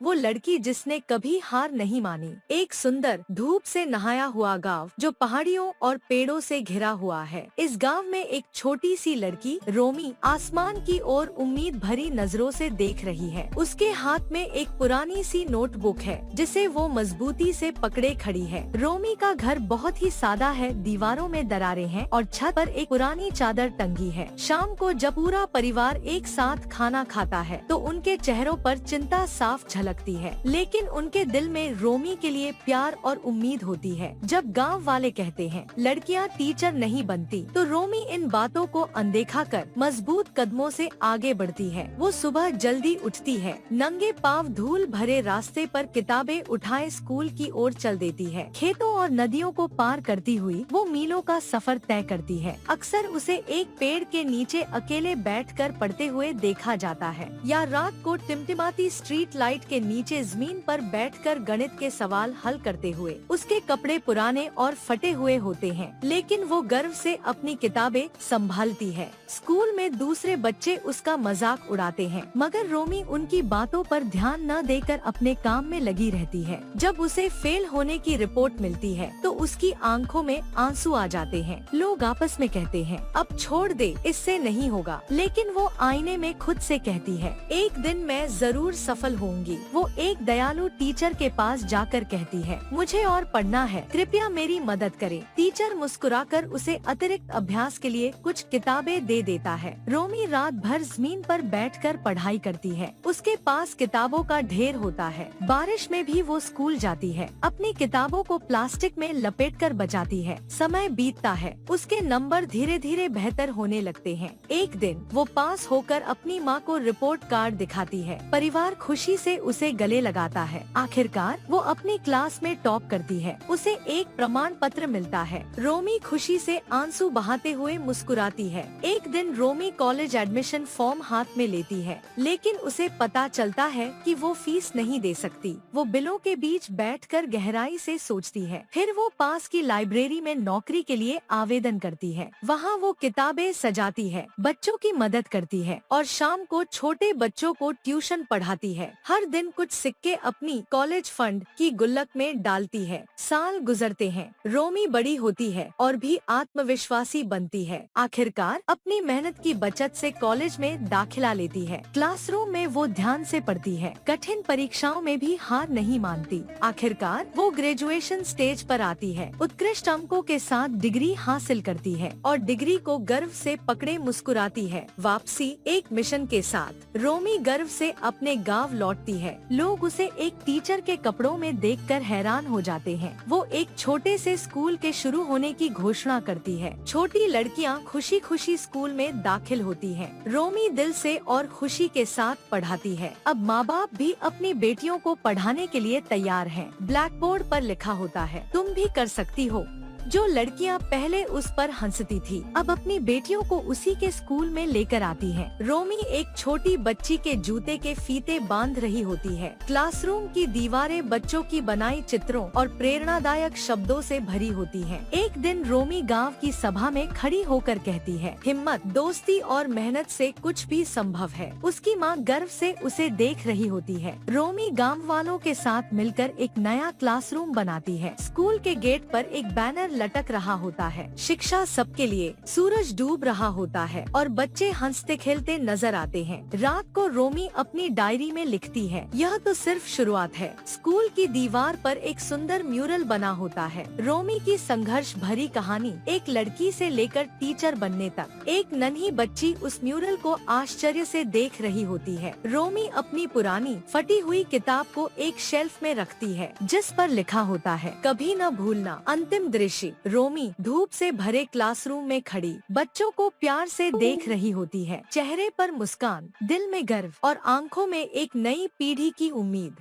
वो लड़की जिसने कभी हार नहीं मानी। एक सुंदर धूप से नहाया हुआ गांव जो पहाड़ियों और पेड़ों से घिरा हुआ है। इस गांव में एक छोटी सी लड़की रोमी आसमान की ओर उम्मीद भरी नजरों से देख रही है। उसके हाथ में एक पुरानी सी नोटबुक है जिसे वो मजबूती से पकड़े खड़ी है। रोमी का घर बहुत ही सादा है, दीवारों में दरारें हैं और छत पर एक पुरानी चादर टंगी है। शाम को जब पूरा परिवार एक साथ खाना खाता है तो उनके चेहरों पर चिंता साफ झलकती है, लेकिन उनके दिल में रोमी के लिए प्यार और उम्मीद होती है। जब गांव वाले कहते हैं लड़कियां टीचर नहीं बनती, तो रोमी इन बातों को अनदेखा कर मजबूत कदमों से आगे बढ़ती है। वो सुबह जल्दी उठती है, नंगे पांव धूल भरे रास्ते पर किताबें उठाए स्कूल की ओर चल देती है। खेतों और नदियों को पार करती हुई वो मीलों का सफर तय करती है। अक्सर उसे एक पेड़ के नीचे अकेले बैठकर पढ़ते हुए देखा जाता है, या रात को टिमटिमाती स्ट्रीट लाइट के नीचे जमीन पर बैठकर गणित के सवाल हल करते हुए। उसके कपड़े पुराने और फटे हुए होते हैं, लेकिन वो गर्व से अपनी किताबें संभालती है। स्कूल में दूसरे बच्चे उसका मजाक उड़ाते हैं, मगर रोमी उनकी बातों पर ध्यान न देकर अपने काम में लगी रहती है। जब उसे फेल होने की रिपोर्ट मिलती है तो उसकी आंखों में आंसू आ जाते हैं। लोग आपस में कहते हैं अब छोड़ दे, इससे नहीं होगा, लेकिन वो आईने में खुद से कहती है एक दिन मैं जरूर सफल होंगी। वो एक दयालु टीचर के पास जाकर कहती है मुझे और पढ़ना है, कृपया मेरी मदद करें। टीचर मुस्कुराकर उसे अतिरिक्त अभ्यास के लिए कुछ किताबें दे देता है। रोमी रात भर जमीन पर बैठकर पढ़ाई करती है। उसके पास किताबों का ढेर होता है। बारिश में भी वो स्कूल जाती है, अपनी किताबों को प्लास्टिक में लपेटकर बचाती है। समय बीतता है, उसके नंबर धीरे धीरे बेहतर होने लगते हैं। एक दिन वो पास होकर अपनी माँ को रिपोर्ट कार्ड दिखाती है। परिवार खुशी से उसे गले लगाता है। आखिरकार वो अपनी क्लास में टॉप करती है। उसे एक प्रमाण पत्र मिलता है। रोमी खुशी से आंसू बहाते हुए मुस्कुराती है। एक दिन रोमी कॉलेज एडमिशन फॉर्म हाथ में लेती है, लेकिन उसे पता चलता है कि वो फीस नहीं दे सकती। वो बिलों के बीच बैठकर गहराई से सोचती है। फिर वो पास की लाइब्रेरी में नौकरी के लिए आवेदन करती है। वहाँ वो किताबें सजाती है, बच्चों की मदद करती है और शाम को छोटे बच्चों को ट्यूशन पढ़ाती है। हर दिन कुछ सिक्के अपनी कॉलेज फंड की गुल्लक में डालती है। साल गुजरते हैं, रोमी बड़ी होती है और भी आत्मविश्वासी बनती है। आखिरकार अपनी मेहनत की बचत से कॉलेज में दाखिला लेती है। क्लासरूम में वो ध्यान से पढ़ती है, कठिन परीक्षाओं में भी हार नहीं मानती। आखिरकार वो ग्रेजुएशन स्टेज पर आती है, उत्कृष्ट अंकों के साथ डिग्री हासिल करती है और डिग्री को गर्व से पकड़े मुस्कुराती है। वापसी एक मिशन के साथ रोमी गर्व से अपने गांव लौटती है। लोग उसे एक टीचर के कपड़ों में देखकर हैरान हो जाते हैं। वो एक छोटे से स्कूल के शुरू होने की घोषणा करती है। छोटी लड़कियां खुशी खुशी स्कूल में दाखिल होती हैं। रोमी दिल से और खुशी के साथ पढ़ाती है। अब माँ बाप भी अपनी बेटियों को पढ़ाने के लिए तैयार हैं। ब्लैक बोर्ड पर लिखा होता है तुम भी कर सकती हो। जो लड़कियां पहले उस पर हंसती थी, अब अपनी बेटियों को उसी के स्कूल में लेकर आती हैं। रोमी एक छोटी बच्ची के जूते के फीते बांध रही होती है। क्लासरूम की दीवारें बच्चों की बनाई चित्रों और प्रेरणादायक शब्दों से भरी होती हैं। एक दिन रोमी गांव की सभा में खड़ी होकर कहती है हिम्मत, दोस्ती और मेहनत से कुछ भी संभव है। उसकी माँ गर्व से उसे देख रही होती है। रोमी गांव वालों के साथ मिलकर एक नया क्लासरूम बनाती है। स्कूल के गेट पर एक बैनर लटक रहा होता है, शिक्षा सबके लिए। सूरज डूब रहा होता है और बच्चे हंसते खेलते नजर आते हैं। रात को रोमी अपनी डायरी में लिखती है यह तो सिर्फ शुरुआत है। स्कूल की दीवार पर एक सुंदर म्यूरल बना होता है। रोमी की संघर्ष भरी कहानी, एक लड़की से लेकर टीचर बनने तक। एक नन्ही बच्ची उस म्यूरल को आश्चर्य से देख रही होती है। रोमी अपनी पुरानी फटी हुई किताब को एक शेल्फ में रखती है जिस पर लिखा होता है कभी न भूलना। अंतिम दृश्य रोमी धूप से भरे क्लासरूम में खड़ी बच्चों को प्यार से देख रही होती है। चेहरे पर मुस्कान, दिल में गर्व और आंखों में एक नई पीढ़ी की उम्मीद।